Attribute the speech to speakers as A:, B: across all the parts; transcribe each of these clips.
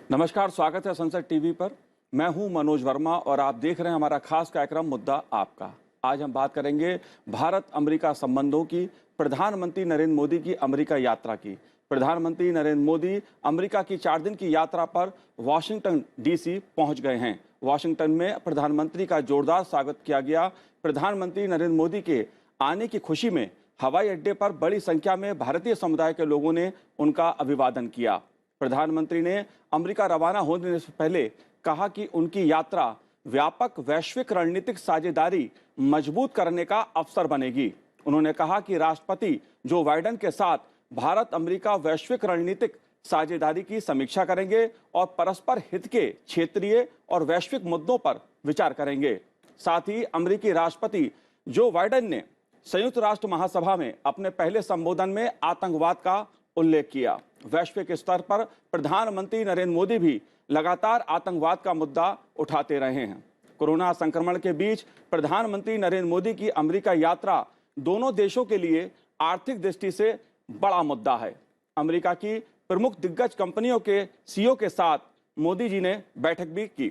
A: नमस्कार, स्वागत है संसद टीवी पर। मैं हूं मनोज वर्मा और आप देख रहे हैं हमारा खास कार्यक्रम मुद्दा आपका। आज हम बात करेंगे भारत अमेरिका संबंधों की, प्रधानमंत्री नरेंद्र मोदी की अमेरिका यात्रा की। प्रधानमंत्री नरेंद्र मोदी अमेरिका की 4 दिन की यात्रा पर वाशिंगटन डीसी पहुंच गए हैं। वाशिंगटन में प्रधानमंत्री का जोरदार स्वागत किया गया। प्रधानमंत्री नरेंद्र मोदी के आने की खुशी में हवाई अड्डे पर बड़ी संख्या में भारतीय समुदाय के लोगों ने उनका अभिवादन किया। प्रधानमंत्री ने अमेरिका रवाना होने से पहले कहा कि उनकी यात्रा व्यापक वैश्विक रणनीतिक साझेदारी मजबूत करने का अवसर बनेगी। उन्होंने कहा कि राष्ट्रपति जो बाइडेन के साथ भारत अमेरिका वैश्विक रणनीतिक साझेदारी की समीक्षा करेंगे और परस्पर हित के क्षेत्रीय और वैश्विक मुद्दों पर विचार करेंगे। साथ ही अमेरिकी राष्ट्रपति जो बाइडेन ने संयुक्त राष्ट्र महासभा में अपने पहले संबोधन में आतंकवाद का उल्लेख किया। वैश्विक स्तर पर प्रधानमंत्री नरेंद्र मोदी भी लगातार आतंकवाद का मुद्दा उठाते रहे हैं। कोरोना संक्रमण के बीच प्रधानमंत्री नरेंद्र मोदी की अमेरिका यात्रा दोनों देशों के लिए आर्थिक दृष्टि से बड़ा मुद्दा है। अमेरिका की प्रमुख दिग्गज कंपनियों के सीईओ के साथ मोदी जी ने बैठक भी की।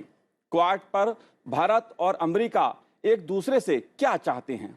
A: क्वाड पर भारत और अमेरिका एक दूसरे से क्या चाहते हैं,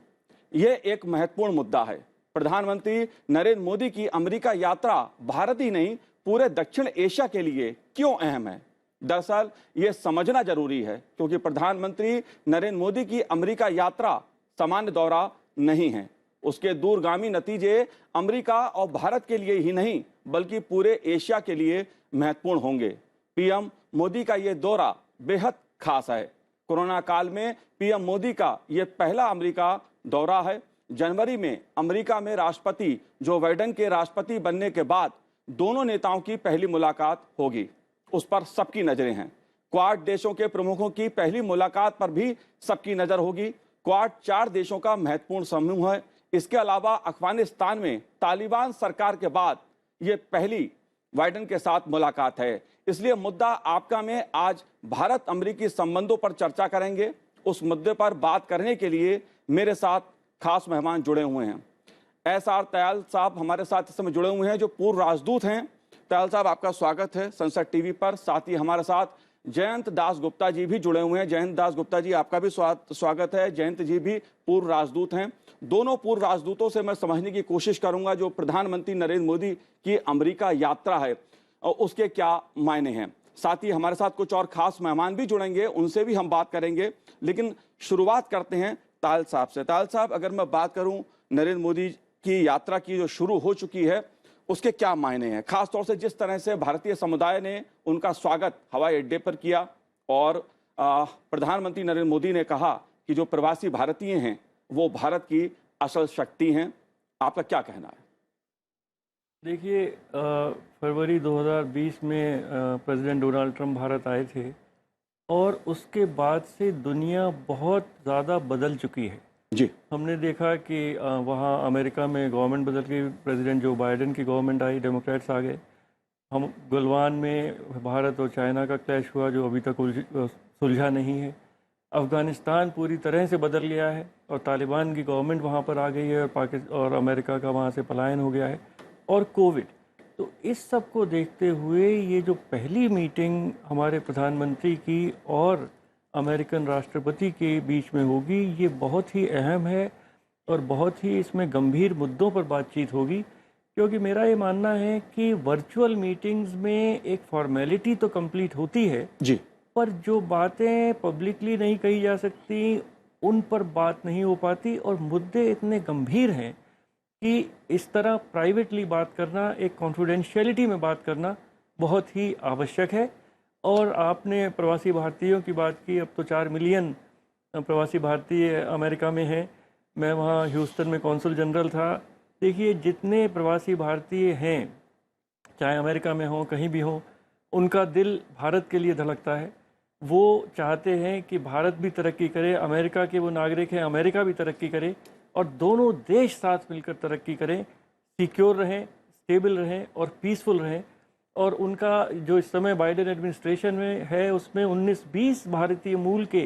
A: यह एक महत्वपूर्ण मुद्दा है। प्रधानमंत्री नरेंद्र मोदी की अमेरिका यात्रा भारत ही नहीं पूरे दक्षिण एशिया के लिए क्यों अहम है? दरअसल ये समझना जरूरी है, क्योंकि प्रधानमंत्री नरेंद्र मोदी की अमेरिका यात्रा सामान्य दौरा नहीं है। उसके दूरगामी नतीजे अमेरिका और भारत के लिए ही नहीं बल्कि पूरे एशिया के लिए महत्वपूर्ण होंगे। पीएम मोदी का ये दौरा बेहद खास है। कोरोना काल में पीएम मोदी का ये पहला अमेरिका दौरा है। जनवरी में अमेरिका में राष्ट्रपति जो बाइडेन के राष्ट्रपति बनने के बाद दोनों नेताओं की पहली मुलाकात होगी। उस पर सबकी नजरें हैं। क्वाड देशों के प्रमुखों की पहली मुलाकात पर भी सबकी नजर होगी। क्वाड 4 देशों का महत्वपूर्ण समूह है। इसके अलावा अफगानिस्तान में तालिबान सरकार के बाद ये पहली बाइडेन के साथ मुलाकात है। इसलिए मुद्दा आपका में आज भारत अमेरिकी संबंधों पर चर्चा करेंगे। उस मुद्दे पर बात करने के लिए मेरे साथ खास मेहमान जुड़े हुए हैं। एसआर तयाल साहब हमारे साथ इस समय जुड़े हुए हैं, जो पूर्व राजदूत हैं। तयाल साहब, आपका स्वागत है संसद टीवी पर। साथ ही हमारे साथ जयंत दास गुप्ता जी भी जुड़े हुए हैं। जयंत दास गुप्ता जी, आपका भी स्वागत है। जयंत जी भी पूर्व राजदूत हैं। दोनों पूर्व राजदूतों से मैं समझने की कोशिश करूंगा जो प्रधानमंत्री नरेंद्र मोदी की अमेरिका यात्रा है और उसके क्या मायने हैं। साथ ही हमारे साथ कुछ और खास मेहमान भी जुड़ेंगे, उनसे भी हम बात करेंगे। लेकिन शुरुआत करते हैं ताल साहब से। ताल साहब, अगर मैं बात करूं नरेंद्र मोदी की यात्रा की जो शुरू हो चुकी है, उसके क्या मायने हैं, खासतौर से जिस तरह से भारतीय समुदाय ने उनका स्वागत हवाई अड्डे पर किया और प्रधानमंत्री नरेंद्र मोदी ने कहा कि जो प्रवासी भारतीय हैं वो भारत की असल शक्ति हैं। आपका क्या कहना है?
B: देखिए, फरवरी 2020 में प्रेसिडेंट डोनाल्ड ट्रंप भारत आए थे और उसके बाद से दुनिया बहुत ज़्यादा बदल चुकी है
A: जी।
B: हमने देखा कि वहाँ अमेरिका में गवर्नमेंट बदल गई, प्रेसिडेंट जो बाइडेन की गवर्नमेंट आई, डेमोक्रेट्स आ गए। हम गलवान में भारत और चाइना का क्लैश हुआ जो अभी तक सुलझा नहीं है। अफ़गानिस्तान पूरी तरह से बदल गया है और तालिबान की गवर्नमेंट वहाँ पर आ गई है और पाकिस्तान और अमेरिका का वहाँ से पलायन हो गया है। और कोविड, तो इस सब को देखते हुए ये जो पहली मीटिंग हमारे प्रधानमंत्री की और अमेरिकन राष्ट्रपति के बीच में होगी, ये बहुत ही अहम है और बहुत ही इसमें गंभीर मुद्दों पर बातचीत होगी। क्योंकि मेरा ये मानना है कि वर्चुअल मीटिंग्स में एक फॉर्मेलिटी तो कंप्लीट होती है
A: जी,
B: पर जो बातें पब्लिकली नहीं कही जा सकती उन पर बात नहीं हो पाती और मुद्दे इतने गंभीर हैं कि इस तरह प्राइवेटली बात करना, एक कॉन्फिडेंशियलिटी में बात करना बहुत ही आवश्यक है। और आपने प्रवासी भारतीयों की बात की, अब तो 4 मिलियन प्रवासी भारतीय अमेरिका में हैं। मैं वहाँ ह्यूस्टन में कौंसल जनरल था। देखिए, जितने प्रवासी भारतीय हैं, चाहे अमेरिका में हों कहीं भी हों, उनका दिल भारत के लिए धड़कता है। वो चाहते हैं कि भारत भी तरक्की करे, अमेरिका के वो नागरिक हैं, अमेरिका भी तरक्की करे और दोनों देश साथ मिलकर तरक्की करें, सिक्योर रहें, स्टेबल रहें और पीसफुल रहें। और उनका जो इस समय बाइडेन एडमिनिस्ट्रेशन में है उसमें 19-20 भारतीय मूल के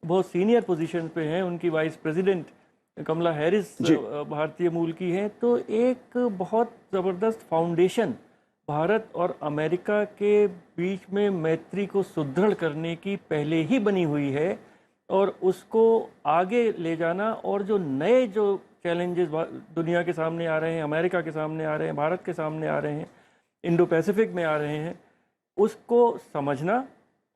B: बहुत सीनियर पोजीशन पे हैं। उनकी वाइस प्रेसिडेंट कमला हैरिस भारतीय मूल की हैं। तो एक बहुत ज़बरदस्त फाउंडेशन भारत और अमेरिका के बीच में मैत्री को सुदृढ़ करने की पहले ही बनी हुई है और उसको आगे ले जाना, और जो नए जो चैलेंजेस दुनिया के सामने आ रहे हैं, अमेरिका के सामने आ रहे हैं, भारत के सामने आ रहे हैं, इंडो पैसिफिक में आ रहे हैं, उसको समझना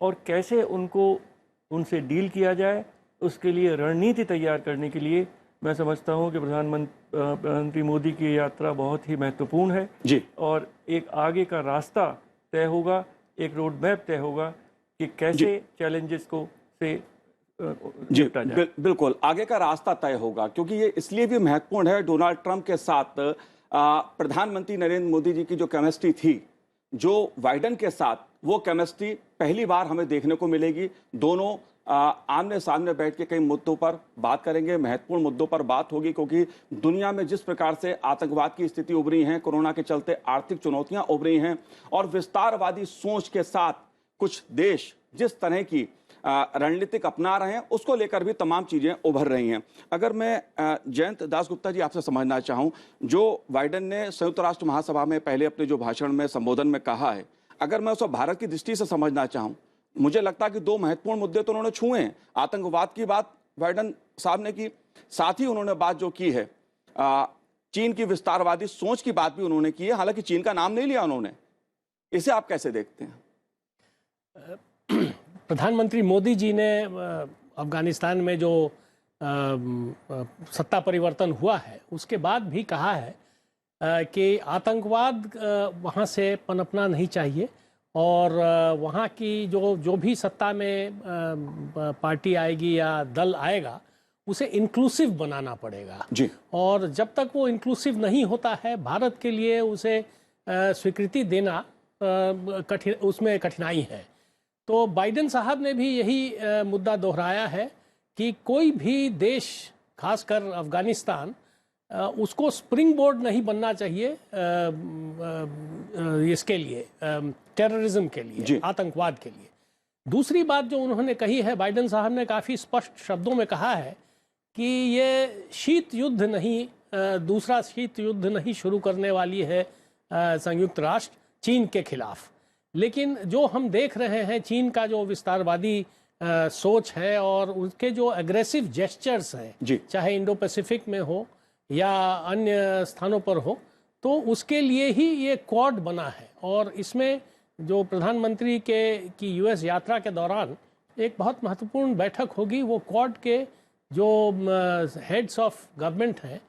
B: और कैसे उनसे डील किया जाए, उसके लिए रणनीति तैयार करने के लिए मैं समझता हूं कि प्रधानमंत्री मोदी की यात्रा बहुत ही महत्वपूर्ण है
A: जी।
B: और एक आगे का रास्ता तय होगा, एक रोड मैप तय होगा कि कैसे चैलेंजेस को से निपटा जाए।
A: बिल्कुल आगे का रास्ता तय होगा, क्योंकि ये इसलिए भी महत्वपूर्ण है। डोनाल्ड ट्रंप के साथ प्रधानमंत्री नरेंद्र मोदी जी की जो केमिस्ट्री थी, जो बाइडेन के साथ, वो केमिस्ट्री पहली बार हमें देखने को मिलेगी। दोनों आमने सामने बैठ के कई मुद्दों पर बात करेंगे, महत्वपूर्ण मुद्दों पर बात होगी, क्योंकि दुनिया में जिस प्रकार से आतंकवाद की स्थिति उभरी है, कोरोना के चलते आर्थिक चुनौतियां उभरी हैं और विस्तारवादी सोच के साथ कुछ देश जिस तरह की रणनीतिक अपना रहे हैं, उसको लेकर भी तमाम चीजें उभर रही हैं। अगर मैं जयंत दासगुप्ता जी आपसे समझना चाहूं, जो बाइडेन ने संयुक्त राष्ट्र महासभा में पहले अपने जो भाषण में संबोधन में कहा है, अगर मैं उसको भारत की दृष्टि से समझना चाहूं, मुझे लगता है कि दो महत्वपूर्ण मुद्दे तो उन्होंने छुए हैं। आतंकवाद की बात बाइडेन साहब ने की, साथ ही उन्होंने बात जो की है चीन की विस्तारवादी सोच की बात भी उन्होंने की है। हालांकि चीन का नाम नहीं लिया उन्होंने। इसे आप कैसे देखते हैं?
C: प्रधानमंत्री मोदी जी ने अफगानिस्तान में जो सत्ता परिवर्तन हुआ है उसके बाद भी कहा है कि आतंकवाद वहाँ से पनपना नहीं चाहिए और वहाँ की जो भी सत्ता में पार्टी आएगी या दल आएगा उसे इंक्लूसिव बनाना पड़ेगा
A: जी।
C: और जब तक वो इंक्लूसिव नहीं होता है, भारत के लिए उसे स्वीकृति देना उसमें कठिनाई है। तो बाइडेन साहब ने भी यही मुद्दा दोहराया है कि कोई भी देश, खासकर अफगानिस्तान, उसको स्प्रिंग बोर्ड नहीं बनना चाहिए इसके लिए, टेररिज्म के लिए, आतंकवाद के लिए। दूसरी बात जो उन्होंने कही है, बाइडेन साहब ने काफ़ी स्पष्ट शब्दों में कहा है कि ये शीत युद्ध नहीं, दूसरा शीत युद्ध नहीं शुरू करने वाली है संयुक्त राष्ट्र चीन के खिलाफ। लेकिन जो हम देख रहे हैं, चीन का जो विस्तारवादी सोच है और उसके जो एग्रेसिव जेस्चर्स हैं, चाहे इंडो पैसिफिक में हो या अन्य स्थानों पर हो, तो उसके लिए ही ये क्वाड बना है। और इसमें जो प्रधानमंत्री की यूएस यात्रा के दौरान एक बहुत महत्वपूर्ण बैठक होगी, वो क्वाड के जो हेड्स ऑफ गवर्नमेंट हैं,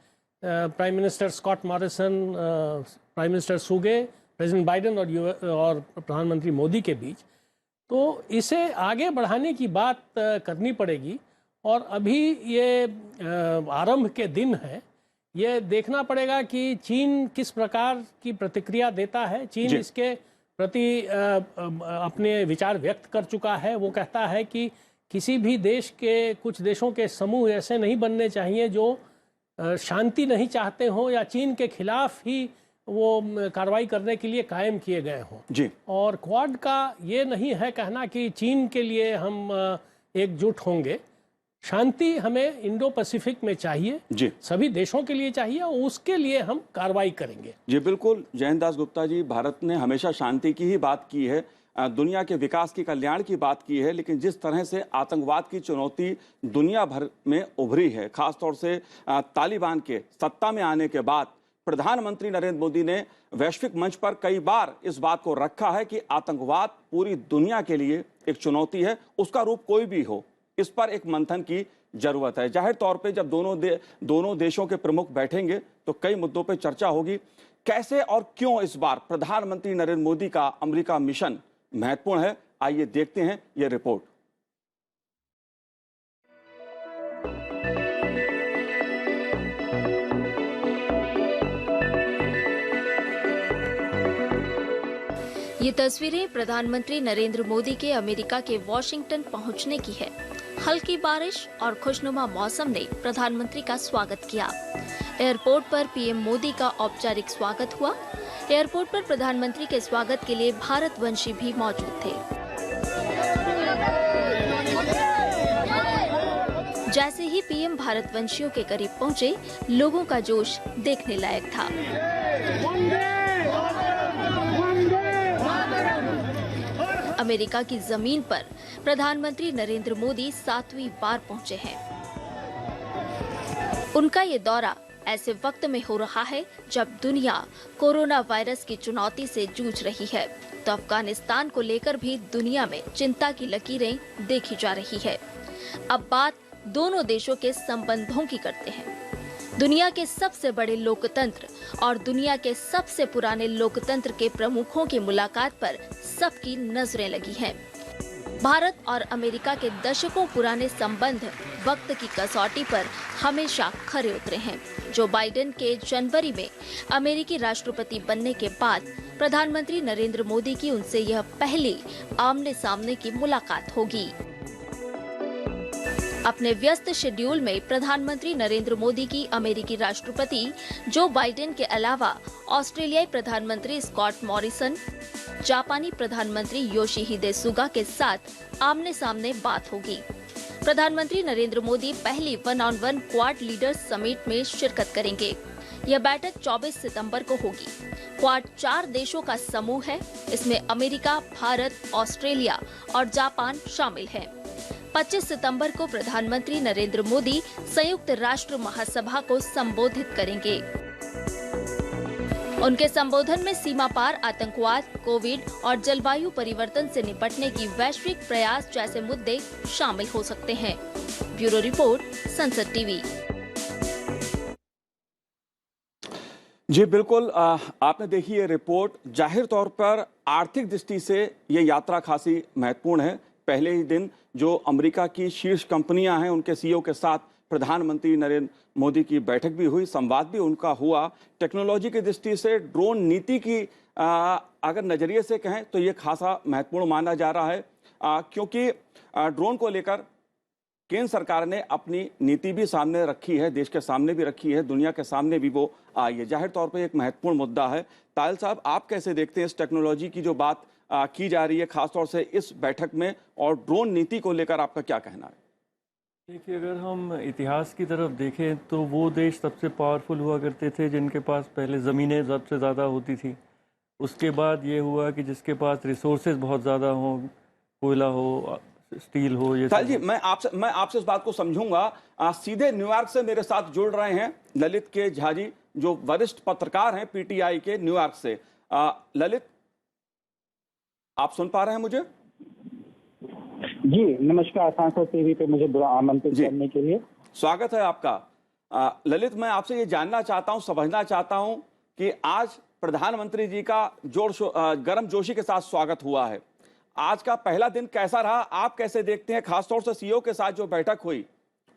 C: prime minister Scott Morrison, prime minister Suga, president Biden और प्रधानमंत्री मोदी के बीच, तो इसे आगे बढ़ाने की बात करनी पड़ेगी। और अभी ये आरंभ के दिन है, ये देखना पड़ेगा कि चीन किस प्रकार की प्रतिक्रिया देता है। चीन इसके प्रति अपने विचार व्यक्त कर चुका है। वो कहता है कि किसी भी देश के, कुछ देशों के समूह ऐसे नहीं बनने चाहिए जो शांति नहीं चाहते हों या चीन के खिलाफ ही वो कार्रवाई करने के लिए कायम किए गए हों
A: जी।
C: और क्वाड का ये नहीं है कहना कि चीन के लिए हम एकजुट होंगे। शांति हमें इंडो पैसिफिक में चाहिए
A: जी,
C: सभी देशों के लिए चाहिए और उसके लिए हम कार्रवाई करेंगे।
A: जी बिल्कुल। जयंत दासगुप्ता जी, भारत ने हमेशा शांति की ही बात की है, दुनिया के विकास की, कल्याण की बात की है, लेकिन जिस तरह से आतंकवाद की चुनौती दुनिया भर में उभरी है, खासतौर से तालिबान के सत्ता में आने के बाद, प्रधानमंत्री नरेंद्र मोदी ने वैश्विक मंच पर कई बार इस बात को रखा है कि आतंकवाद पूरी दुनिया के लिए एक चुनौती है, उसका रूप कोई भी हो, इस पर एक मंथन की जरूरत है। जाहिर तौर पे जब दोनों देशों के प्रमुख बैठेंगे तो कई मुद्दों पे चर्चा होगी। कैसे और क्यों इस बार प्रधानमंत्री नरेंद्र मोदी का अमेरिका मिशन महत्वपूर्ण है, आइए देखते हैं ये रिपोर्ट।
D: ये तस्वीरें प्रधानमंत्री नरेंद्र मोदी के अमेरिका के वॉशिंगटन पहुंचने की है। हल्की बारिश और खुशनुमा मौसम ने प्रधानमंत्री का स्वागत किया। एयरपोर्ट पर पीएम मोदी का औपचारिक स्वागत हुआ। एयरपोर्ट पर प्रधानमंत्री के स्वागत के लिए भारतवंशी भी मौजूद थे। जैसे ही पीएम भारतवंशियों के करीब पहुंचे, लोगों का जोश देखने लायक था। अमेरिका की जमीन पर प्रधानमंत्री नरेंद्र मोदी 7वीं बार पहुंचे हैं। उनका ये दौरा ऐसे वक्त में हो रहा है जब दुनिया कोरोना वायरस की चुनौती से जूझ रही है, तो अफगानिस्तान को लेकर भी दुनिया में चिंता की लकीरें देखी जा रही है। अब बात दोनों देशों के संबंधों की करते हैं। दुनिया के सबसे बड़े लोकतंत्र और दुनिया के सबसे पुराने लोकतंत्र के प्रमुखों की मुलाकात पर सबकी नजरें लगी हैं। भारत और अमेरिका के दशकों पुराने संबंध वक्त की कसौटी पर हमेशा खरे उतरे हैं। जो बाइडेन के जनवरी में अमेरिकी राष्ट्रपति बनने के बाद प्रधानमंत्री नरेंद्र मोदी की उनसे यह पहली आमने सामने की मुलाकात होगी। अपने व्यस्त शेड्यूल में प्रधानमंत्री नरेंद्र मोदी की अमेरिकी राष्ट्रपति जो बाइडेन के अलावा ऑस्ट्रेलियाई प्रधानमंत्री स्कॉट मॉरिसन, जापानी प्रधानमंत्री योशिहिदे सुगा के साथ आमने सामने बात होगी। प्रधानमंत्री नरेंद्र मोदी पहली वन-ऑन-वन क्वाड लीडर्स समिट में शिरकत करेंगे। यह बैठक 24 सितंबर को होगी। क्वाड 4 देशों का समूह है। इसमें अमेरिका, भारत, ऑस्ट्रेलिया और जापान शामिल है। 25 सितंबर को प्रधानमंत्री नरेंद्र मोदी संयुक्त राष्ट्र महासभा को संबोधित करेंगे। उनके संबोधन में सीमा पार आतंकवाद, कोविड और जलवायु परिवर्तन से निपटने की वैश्विक प्रयास जैसे मुद्दे शामिल हो सकते हैं। ब्यूरो रिपोर्ट, संसद टीवी।
A: जी बिल्कुल, आपने देखी ये रिपोर्ट। जाहिर तौर पर आर्थिक दृष्टि से ये यात्रा खासी महत्वपूर्ण है। पहले ही दिन जो अमेरिका की शीर्ष कंपनियां हैं उनके सीईओ के साथ प्रधानमंत्री नरेंद्र मोदी की बैठक भी हुई, संवाद भी उनका हुआ। टेक्नोलॉजी की दृष्टि से ड्रोन नीति की अगर नज़रिए से कहें तो ये खासा महत्वपूर्ण माना जा रहा है, क्योंकि ड्रोन को लेकर केंद्र सरकार ने अपनी नीति भी सामने रखी है, देश के सामने भी रखी है, दुनिया के सामने भी वो आई है। जाहिर तौर पर एक महत्वपूर्ण मुद्दा है। तायल साहब, आप कैसे देखते हैं इस टेक्नोलॉजी की जो बात की जा रही है, खासतौर से इस बैठक में, और ड्रोन नीति को लेकर आपका क्या कहना है?
B: देखिए, अगर हम इतिहास की तरफ देखें तो वो देश सबसे पावरफुल हुआ करते थे जिनके पास पहले ज़मीनें सबसे ज़्यादा होती थी। उसके बाद ये हुआ कि जिसके पास रिसोर्सेज बहुत ज़्यादा हो, कोयला हो, स्टील हो, ये
A: जी मैं आपसे इस बात को समझूंगा। सीधे न्यूयॉर्क से मेरे साथ जुड़ रहे हैं ललित के झा जी, जो वरिष्ठ पत्रकार हैं पीटीआई के न्यूयॉर्क से। ललित, आप सुन पा रहे हैं मुझे?
E: जी नमस्कार, सांसद टीवी पे मुझे आमंत्रित करने के लिए
A: स्वागत है आपका। ललित, मैं आपसे ये जानना चाहता हूं, समझना चाहता हूं कि आज प्रधानमंत्री जी का गर्मजोशी के साथ स्वागत हुआ है। आज का पहला दिन कैसा रहा? आप कैसे देखते हैं, खासतौर से सीईओ के साथ जो बैठक हुई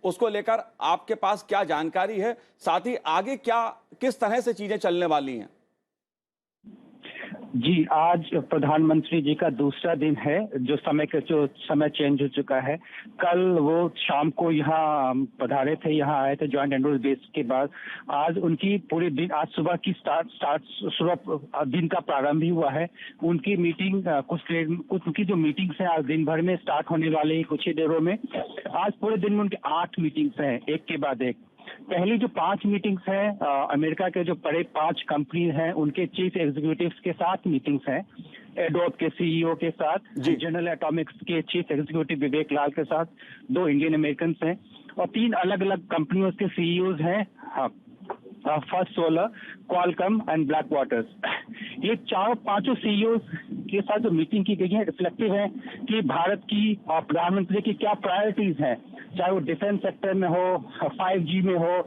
A: उसको लेकर आपके पास क्या जानकारी है? साथ ही आगे किस तरह से चीजें चलने वाली हैं?
E: जी, आज प्रधानमंत्री जी का दूसरा दिन है जो समय चेंज हो चुका है। कल वो शाम को यहाँ पधारे थे, यहाँ आए थे जॉइंट एंड्रूज बेस के बाद। आज उनकी पूरे दिन, आज सुबह की सुबह दिन का प्रारंभ ही हुआ है। उनकी मीटिंग कुछ उनकी जो मीटिंग्स हैं आज दिन भर में स्टार्ट होने वाले ही कुछ ही देरों में। आज पूरे दिन में उनके 8 मीटिंग्स हैं, एक के बाद एक। पहली जो 5 मीटिंग्स हैं अमेरिका के जो बड़े 5 कंपनी हैं उनके चीफ एग्जीक्यूटिव्स के साथ मीटिंग्स हैं। एडोब के सीईओ के साथ, जनरल एटॉमिक्स के चीफ एग्जीक्यूटिव विवेक लाल के साथ 2 इंडियन अमेरिकन हैं, और 3 अलग अलग कंपनियों के सीईओज हैं, first solar, Qualcomm and black waters. ये 4-5 सीईओ के साथ जो मीटिंग की गई है रिफ्लेक्टिव है कि भारत की और प्रधानमंत्री की क्या प्रायोरिटीज हैं, चाहे वो डिफेंस सेक्टर में हो, 5G में हो,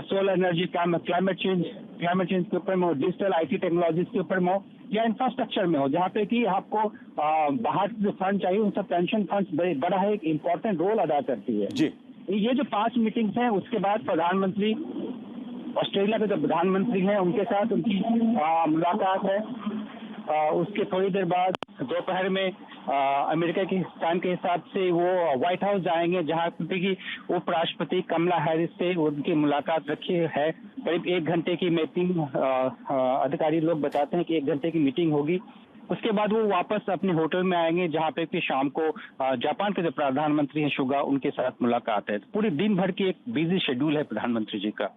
E: सोलर एनर्जी, क्लाइमेट चेंज के ऊपर में हो, डिजिटल IT टेक्नोलॉजीज के ऊपर में हो, या इंफ्रास्ट्रक्चर में हो, जहाँ पे कि आपको बाहर जो फंड चाहिए उन सब पेंशन फंड बड़ा है, एक इम्पोर्टेंट रोल अदा करती है।
A: जी,
E: ये जो 5 मीटिंग्स हैं, उसके बाद प्रधानमंत्री ऑस्ट्रेलिया के जो प्रधानमंत्री हैं उनके साथ उनकी मुलाकात है। उसके थोड़ी देर बाद दोपहर में अमेरिका के टाइम के हिसाब से वो व्हाइट हाउस जाएंगे, जहां की उपराष्ट्रपति कमला हैरिस से उनकी मुलाकात रखी है। करीब 1 घंटे की मीटिंग, अधिकारी लोग बताते हैं कि 1 घंटे की मीटिंग होगी। उसके बाद वो वापस अपने होटल में आएंगे, जहां पे कि शाम को जापान के जो प्रधानमंत्री हैं सुगा, उनके साथ मुलाकात है। पूरे दिन भर की एक बिजी शेड्यूल है प्रधानमंत्री जी का।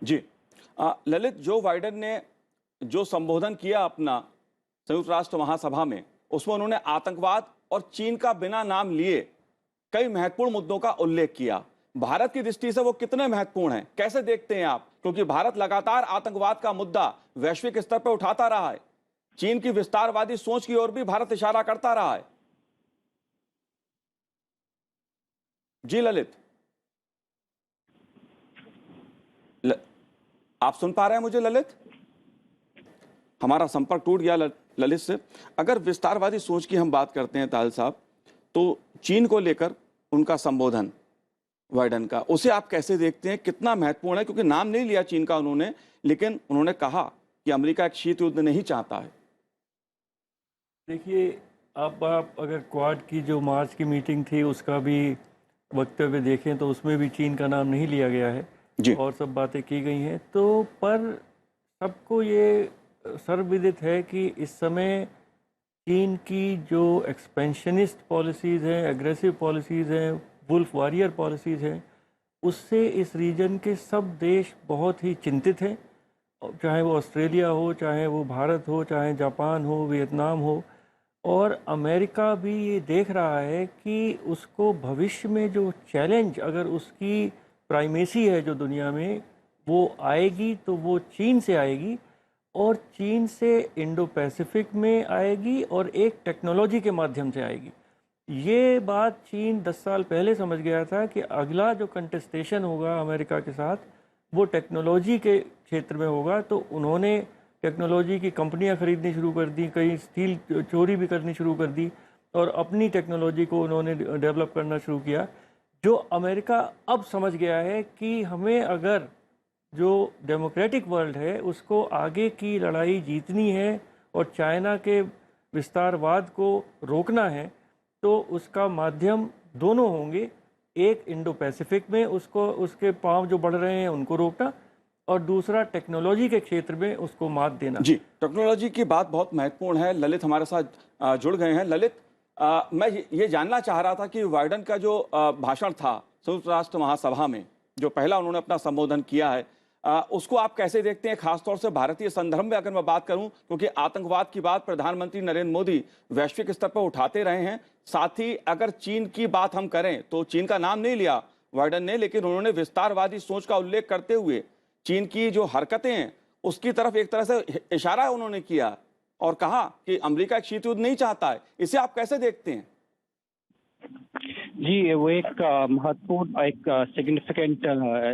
A: जी ललित, जो बाइडेन ने जो संबोधन किया अपना संयुक्त राष्ट्र महासभा में, उसमें उन्होंने आतंकवाद और चीन का बिना नाम लिए कई महत्वपूर्ण मुद्दों का उल्लेख किया। भारत की दृष्टि से वो कितने महत्वपूर्ण हैं, कैसे देखते हैं आप? क्योंकि भारत लगातार आतंकवाद का मुद्दा वैश्विक स्तर पर उठाता रहा है। चीन की विस्तारवादी सोच की ओर भी भारत इशारा करता रहा है। जी ललित, आप सुन पा रहे हैं मुझे ललित? हमारा संपर्क टूट गया ललित से। अगर विस्तारवादी सोच की हम बात करते हैं ताहिल साहब, तो चीन को लेकर उनका संबोधन बाइडेन का, उसे आप कैसे देखते हैं, कितना महत्वपूर्ण है? क्योंकि नाम नहीं लिया चीन का उन्होंने, लेकिन उन्होंने कहा कि अमेरिका एक शीत युद्ध नहीं चाहता है।
B: देखिए, अब आप अगर क्वाड की जो मार्च की मीटिंग थी उसका भी वक्तव्य देखें तो उसमें भी चीन का नाम नहीं लिया गया है
A: जी।
B: और सब बातें की गई हैं। तो पर सबको ये सर्वविदित है कि इस समय चीन की जो एक्सपेंशनिस्ट पॉलिसीज़ हैं, एग्रेसिव पॉलिसीज़ हैं, वुल्फ वॉरियर पॉलिसीज़ हैं, उससे इस रीजन के सब देश बहुत ही चिंतित हैं। चाहे वो ऑस्ट्रेलिया हो, चाहे वो भारत हो, चाहे जापान हो, वियतनाम हो। और अमेरिका भी ये देख रहा है कि उसको भविष्य में जो चैलेंज, अगर उसकी प्राइमेसी है जो दुनिया में, वो आएगी तो वो चीन से आएगी, और चीन से इंडो पैसिफिक में आएगी और एक टेक्नोलॉजी के माध्यम से आएगी। ये बात चीन 10 साल पहले समझ गया था कि अगला जो कंटेस्टेशन होगा अमेरिका के साथ वो टेक्नोलॉजी के क्षेत्र में होगा। तो उन्होंने टेक्नोलॉजी की कंपनियां खरीदनी शुरू कर दी, कई स्टील चोरी भी करनी शुरू कर दी और अपनी टेक्नोलॉजी को उन्होंने डेवलप करना शुरू किया। जो अमेरिका अब समझ गया है कि हमें अगर जो डेमोक्रेटिक वर्ल्ड है उसको आगे की लड़ाई जीतनी है और चाइना के विस्तारवाद को रोकना है, तो उसका माध्यम दोनों होंगे। एक इंडो पैसिफिक में उसको, उसके पांव जो बढ़ रहे हैं उनको रोकना, और दूसरा टेक्नोलॉजी के क्षेत्र में उसको मात देना।
A: जी, टेक्नोलॉजी की बात बहुत महत्वपूर्ण है। ललित हमारे साथ जुड़ गए हैं। ललित, मैं ये जानना चाह रहा था कि बाइडेन का जो भाषण था संयुक्त राष्ट्र महासभा में, जो पहला उन्होंने अपना संबोधन किया है, उसको आप कैसे देखते हैं, खासतौर से भारतीय संदर्भ में अगर मैं बात करूं, क्योंकि आतंकवाद की बात प्रधानमंत्री नरेंद्र मोदी वैश्विक स्तर पर उठाते रहे हैं। साथ ही अगर चीन की बात हम करें तो चीन का नाम नहीं लिया बाइडेन ने, लेकिन उन्होंने विस्तारवादी सोच का उल्लेख करते हुए चीन की जो हरकतें हैं उसकी तरफ एक तरह से इशारा उन्होंने किया और कहा कि अमेरिका एक शीत युद्ध नहीं चाहता है। इसे आप कैसे देखते हैं?
E: जी, वो एक महत्वपूर्ण, एक सिग्निफिकेंट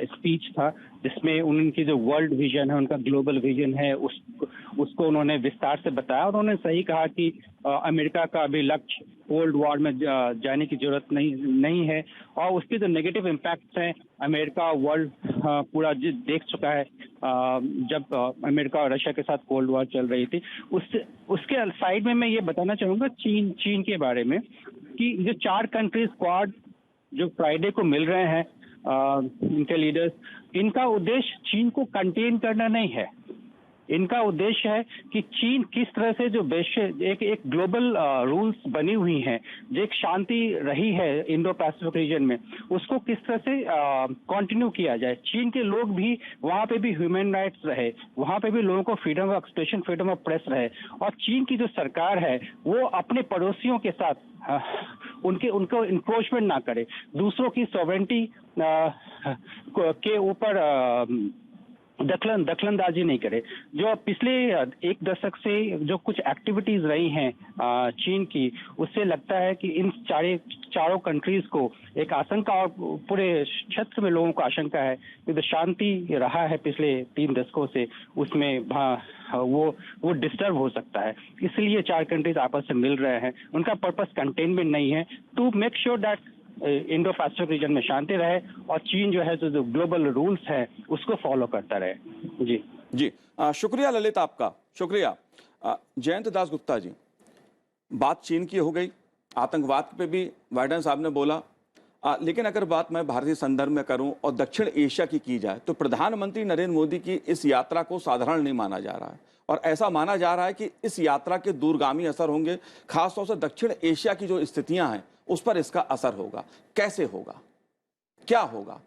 E: स्पीच था जिसमें उनकी जो वर्ल्ड विजन है, उनका ग्लोबल विजन है, उसको उन्होंने विस्तार से बताया। और उन्होंने सही कहा कि अमेरिका का अभी लक्ष्य कोल्ड वॉर में जाने की जरूरत नहीं है, और उसके जो नेगेटिव इम्पैक्ट्स हैं अमेरिका वर्ल्ड पूरा देख चुका है। जब अमेरिका और रशिया के साथ कोल्ड वॉर चल रही थी, उसके साइड में मैं ये बताना चाहूँगा चीन के बारे में कि जो 4 कंट्रीज क्वाड जो फ्राइडे को मिल रहे हैं, इनके लीडर्स, इनका उद्देश्य चीन को कंटेन करना नहीं है। इनका उद्देश्य है कि चीन किस तरह से जो एक ग्लोबल रूल्स बनी हुई हैं, जो एक शांति रही है इंडो पैसिफिक रीजन में, उसको किस तरह से कंटिन्यू किया जाए। चीन के लोग भी वहाँ पे भी ह्यूमन राइट्स रहे, वहाँ पे भी लोगों को freedom of expression, freedom of press रहे, और चीन की जो सरकार है वो अपने पड़ोसियों के साथ उनको इंक्रोचमेंट ना करे, दूसरों की सॉवरेंटी के ऊपर दखलंदाजी नहीं करे। जो पिछले 1 दशक से जो कुछ एक्टिविटीज रही हैं चीन की, उससे लगता है कि इन चारों कंट्रीज को एक आशंका, और पूरे क्षेत्र में लोगों को आशंका है कि जो शांति रहा है पिछले 3 दशकों से, उसमें वो डिस्टर्ब हो सकता है। इसलिए 4 कंट्रीज आपस में मिल रहे हैं। उनका पर्पस कंटेनमेंट नहीं है, to make sure that Indo Pacific region में शांति रहे और चीन जो है जो ग्लोबल रूल्स है उसको फॉलो करता रहे। जी,
A: शुक्रिया ललित, आपका शुक्रिया। जयंत दास गुप्ता जी, बात चीन की हो गई, आतंकवाद पे भी बाइडेन साहब ने बोला, लेकिन अगर बात मैं भारतीय संदर्भ में करूं और दक्षिण एशिया की जाए तो प्रधानमंत्री नरेंद्र मोदी की इस यात्रा को साधारण नहीं माना जा रहा है, और ऐसा माना जा रहा है कि इस यात्रा के दूरगामी असर होंगे। खासतौर से दक्षिण एशिया की जो स्थितियां हैं उस पर इसका असर होगा। कैसे होगा, क्या होगा,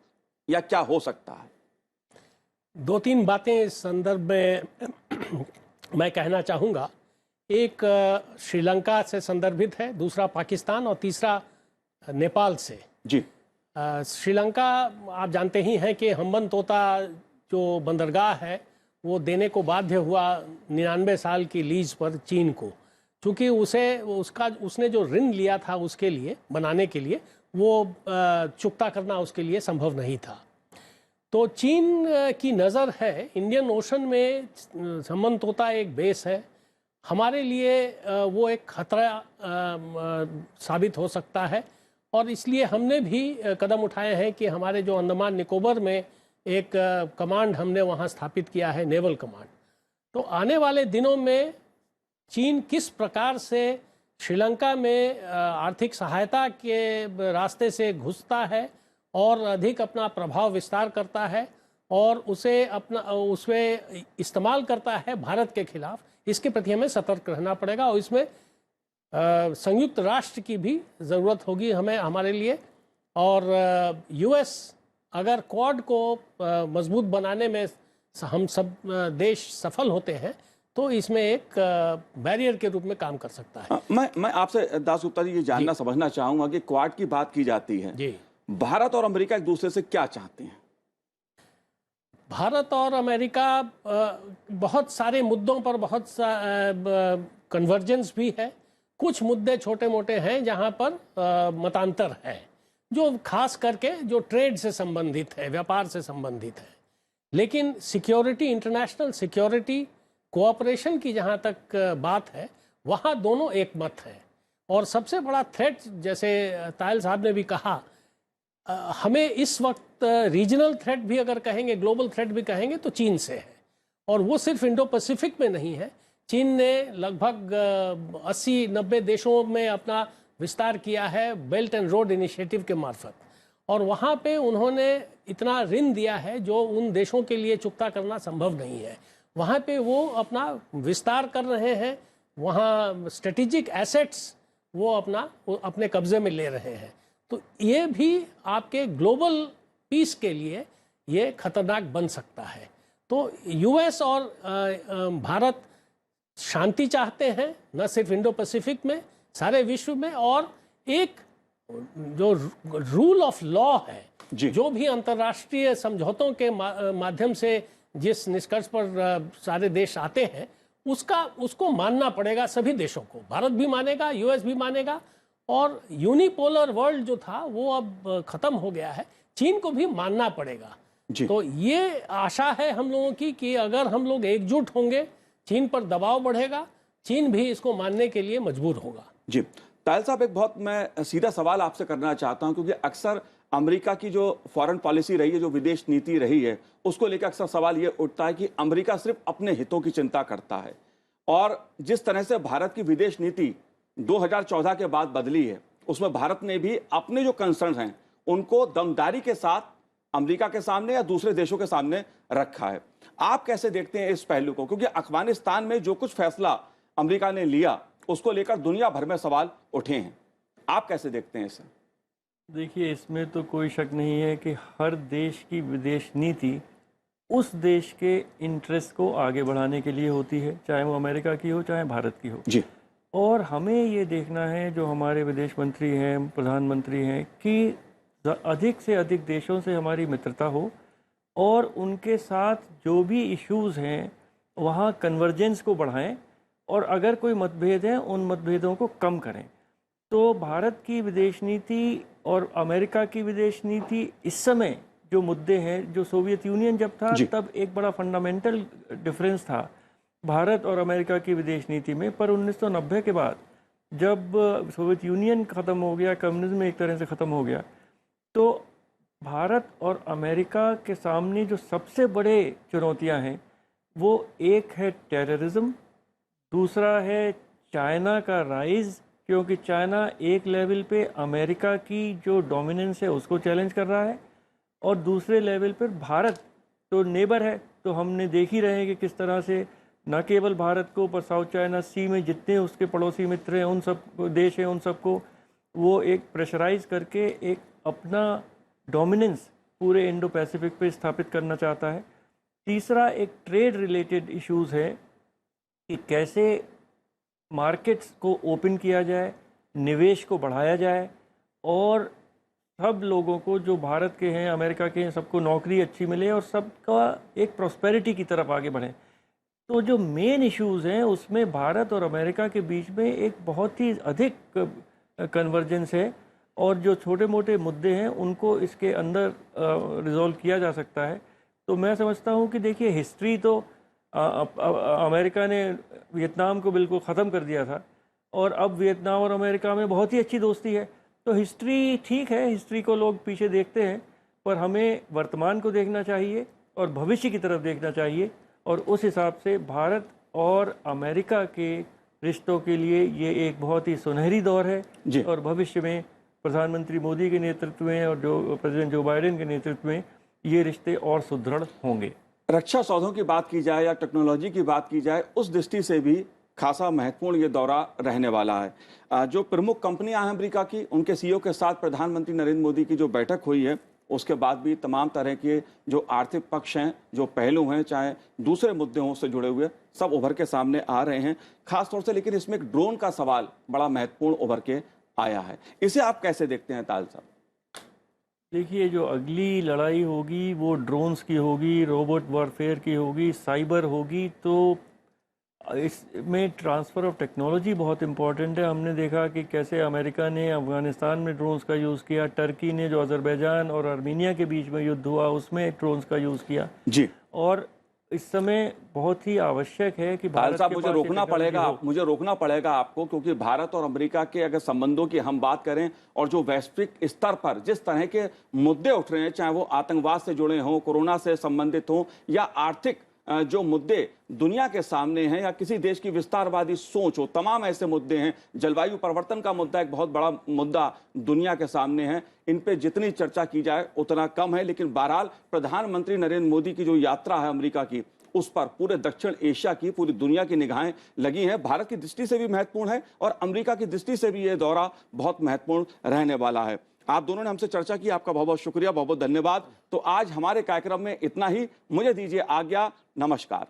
A: या क्या हो सकता है?
C: 2-3 बातें इस संदर्भ में मैं कहना चाहूँगा एक श्रीलंका से संदर्भित है, दूसरा पाकिस्तान और तीसरा नेपाल से।
A: जी।
C: श्रीलंका आप जानते ही हैं कि हम्बनतोता जो बंदरगाह है वो देने को बाध्य हुआ 99 साल की लीज पर चीन को, क्योंकि उसने जो ऋण लिया था उसके लिए बनाने के लिए वो चुकता करना उसके लिए संभव नहीं था। तो चीन की नज़र है इंडियन ओशन में, हम्बनतोता एक बेस है, हमारे लिए वो एक खतरा साबित हो सकता है, और इसलिए हमने भी कदम उठाए हैं कि हमारे जो अंडमान निकोबार में एक कमांड हमने वहाँ स्थापित किया है, नेवल कमांड। तो आने वाले दिनों में चीन किस प्रकार से श्रीलंका में आर्थिक सहायता के रास्ते से घुसता है और अधिक अपना प्रभाव विस्तार करता है और उसमें इस्तेमाल करता है भारत के खिलाफ, इसके प्रति हमें सतर्क रहना पड़ेगा, और इसमें संयुक्त राष्ट्र की भी ज़रूरत होगी हमारे लिए। और यूएस अगर क्वाड को मजबूत बनाने में हम सब देश सफल होते हैं तो इसमें एक बैरियर के रूप में काम कर सकता है।
A: मैं आपसे दास गुप्ता जी ये जानना समझना चाहूंगा कि क्वाड की बात की जाती है
C: जी,
A: भारत और अमेरिका एक दूसरे से क्या चाहते हैं?
C: भारत और अमेरिका बहुत सारे मुद्दों पर बहुत कन्वर्जेंस भी है, कुछ मुद्दे छोटे मोटे हैं जहां पर मतांतर है, जो खास करके जो ट्रेड से संबंधित है, व्यापार से संबंधित है। लेकिन सिक्योरिटी, इंटरनेशनल सिक्योरिटी कोऑपरेशन की जहां तक बात है वहां दोनों एक मत है। और सबसे बड़ा थ्रेट, जैसे तायल साहब ने भी कहा, हमें इस वक्त रीजनल थ्रेट भी अगर कहेंगे, ग्लोबल थ्रेट भी कहेंगे तो चीन से है, और वो सिर्फ इंडो पैसिफिक में नहीं है। चीन ने लगभग 80-90 देशों में अपना विस्तार किया है बेल्ट एंड रोड इनिशिएटिव के मार्फत, और वहाँ पे उन्होंने इतना ऋण दिया है जो उन देशों के लिए चुकता करना संभव नहीं है। वहाँ पे वो अपना विस्तार कर रहे हैं, वहाँ स्ट्रेटेजिक एसेट्स वो अपने कब्जे में ले रहे हैं। तो ये भी आपके ग्लोबल पीस के लिए ये खतरनाक बन सकता है। तो यूएस और भारत शांति चाहते हैं, न सिर्फ इंडो पैसिफिक में, सारे विश्व में, और एक जो रूल ऑफ लॉ है, जो भी अंतर्राष्ट्रीय समझौतों के माध्यम से जिस निष्कर्ष पर सारे देश आते हैं उसको मानना पड़ेगा सभी देशों को। भारत भी मानेगा, यूएस भी मानेगा, और यूनिपोलर वर्ल्ड जो था वो अब खत्म हो गया है, चीन को भी मानना पड़ेगा। तो ये आशा है हम लोगों की कि अगर हम लोग एकजुट होंगे, चीन पर दबाव बढ़ेगा, चीन भी इसको मानने के लिए मजबूर होगा।
A: जी तायल साहब, एक बहुत मैं सीधा सवाल आपसे करना चाहता हूं, क्योंकि अक्सर अमेरिका की जो फॉरेन पॉलिसी रही है, जो विदेश नीति रही है, उसको लेकर अक्सर सवाल ये उठता है कि अमेरिका सिर्फ अपने हितों की चिंता करता है, और जिस तरह से भारत की विदेश नीति 2014 के बाद बदली है, उसमें भारत ने भी अपने जो कंसर्न हैं उनको दमदारी के साथ अमेरिका के सामने या दूसरे देशों के सामने रखा है। आप कैसे देखते हैं इस पहलू को? क्योंकि अफगानिस्तान में जो कुछ फैसला अमेरिका ने लिया उसको लेकर दुनिया भर में सवाल उठे हैं, आप कैसे देखते हैं इसे?
B: देखिए, इसमें तो कोई शक नहीं है कि हर देश की विदेश नीति उस देश के इंटरेस्ट को आगे बढ़ाने के लिए होती है, चाहे वो अमेरिका की हो चाहे भारत की हो
A: जी।
B: और हमें ये देखना है, जो हमारे विदेश मंत्री हैं, प्रधानमंत्री हैं, कि अधिक से अधिक देशों से हमारी मित्रता हो और उनके साथ जो भी इश्यूज़ हैं वहाँ कन्वर्जेंस को बढ़ाएं, और अगर कोई मतभेद हैं उन मतभेदों को कम करें। तो भारत की विदेश नीति और अमेरिका की विदेश नीति इस समय जो मुद्दे हैं, जो सोवियत यूनियन जब था तब एक बड़ा फंडामेंटल डिफरेंस था भारत और अमेरिका की विदेश नीति में, पर 1990 के बाद जब सोवियत यूनियन ख़त्म हो गया, कम्युनिज्म एक तरह से ख़त्म हो गया, तो भारत और अमेरिका के सामने जो सबसे बड़े चुनौतियां हैं वो एक है टेररिज्म, दूसरा है चाइना का राइज, क्योंकि चाइना एक लेवल पे अमेरिका की जो डोमिनेंस है उसको चैलेंज कर रहा है, और दूसरे लेवल पर भारत तो नेबर है, तो हमने देख ही रहे हैं कि किस तरह से न केवल भारत को पर साउथ चाइना सी में जितने उसके पड़ोसी मित्र हैं, उन सब देश हैं, उन सबको वो एक प्रेशराइज करके एक अपना डोमिनेंस पूरे इंडो पैसिफिक पे स्थापित करना चाहता है। तीसरा एक ट्रेड रिलेटेड इश्यूज़ है कि कैसे मार्केट्स को ओपन किया जाए, निवेश को बढ़ाया जाए और सब लोगों को जो भारत के हैं, अमेरिका के हैं, सबको नौकरी अच्छी मिले और सबका एक प्रॉस्पेरिटी की तरफ आगे बढ़े। तो जो मेन इश्यूज़ हैं उसमें भारत और अमेरिका के बीच में एक बहुत ही अधिक कन्वर्जेंस है और जो छोटे मोटे मुद्दे हैं उनको इसके अंदर रिजॉल्व किया जा सकता है। तो मैं समझता हूँ कि देखिए, हिस्ट्री तो अमेरिका ने वियतनाम को बिल्कुल ख़त्म कर दिया था और अब वियतनाम और अमेरिका में बहुत ही अच्छी दोस्ती है। तो हिस्ट्री ठीक है, हिस्ट्री को लोग पीछे देखते हैं, पर हमें वर्तमान को देखना चाहिए और भविष्य की तरफ देखना चाहिए और उस हिसाब से भारत और अमेरिका के रिश्तों के लिए ये एक बहुत ही सुनहरी दौर है और भविष्य में प्रधानमंत्री मोदी के नेतृत्व में और जो प्रेसिडेंट जो बाइडेन के नेतृत्व में ये रिश्ते और सुदृढ़ होंगे।
A: रक्षा सौदों की बात की जाए या टेक्नोलॉजी की बात की जाए, उस दृष्टि से भी खासा महत्वपूर्ण ये दौरा रहने वाला है। जो प्रमुख कंपनियां हैं अमेरिका की, उनके सीईओ के साथ प्रधानमंत्री नरेंद्र मोदी की जो बैठक हुई है, उसके बाद भी तमाम तरह के जो आर्थिक पक्ष हैं, जो पहलू हैं, चाहे दूसरे मुद्दों से जुड़े हुए, सब उभर के सामने आ रहे हैं खास तौर से। लेकिन इसमें एक ड्रोन का सवाल बड़ा महत्वपूर्ण उभर के आया है, इसे आप कैसे देखते हैं ताल साहब?
B: देखिए, जो अगली लड़ाई होगी वो ड्रोन्स की होगी, रोबोट वॉरफेयर की होगी, साइबर होगी। तो इसमें ट्रांसफ़र ऑफ टेक्नोलॉजी बहुत इम्पॉर्टेंट है। हमने देखा कि कैसे अमेरिका ने अफ़गानिस्तान में ड्रोन्स का यूज़ किया, टर्की ने जो अज़रबैजान और आर्मीनिया के बीच में युद्ध हुआ उसमें ड्रोन्स का यूज़ किया
A: जी।
B: और इस समय बहुत ही आवश्यक है कि भारत
A: साहब, मुझे रोकना पड़ेगा आपको, क्योंकि भारत और अमेरिका के अगर संबंधों की हम बात करें और जो वैश्विक स्तर पर जिस तरह के मुद्दे उठ रहे हैं, चाहे वो आतंकवाद से जुड़े हों, कोरोना से संबंधित हों या आर्थिक जो मुद्दे दुनिया के सामने हैं या किसी देश की विस्तारवादी सोच हो, तमाम ऐसे मुद्दे हैं। जलवायु परिवर्तन का मुद्दा एक बहुत बड़ा मुद्दा दुनिया के सामने है। इन पे जितनी चर्चा की जाए उतना कम है। लेकिन बहरहाल प्रधानमंत्री नरेंद्र मोदी की जो यात्रा है अमेरिका की, उस पर पूरे दक्षिण एशिया की, पूरी दुनिया की निगाहें लगी हैं। भारत की दृष्टि से भी महत्वपूर्ण है और अमेरिका की दृष्टि से भी ये दौरा बहुत महत्वपूर्ण रहने वाला है। आप दोनों ने हमसे चर्चा की, आपका बहुत बहुत शुक्रिया, बहुत बहुत धन्यवाद। तो आज हमारे कार्यक्रम में इतना ही। मुझे दीजिए आज्ञा, नमस्कार।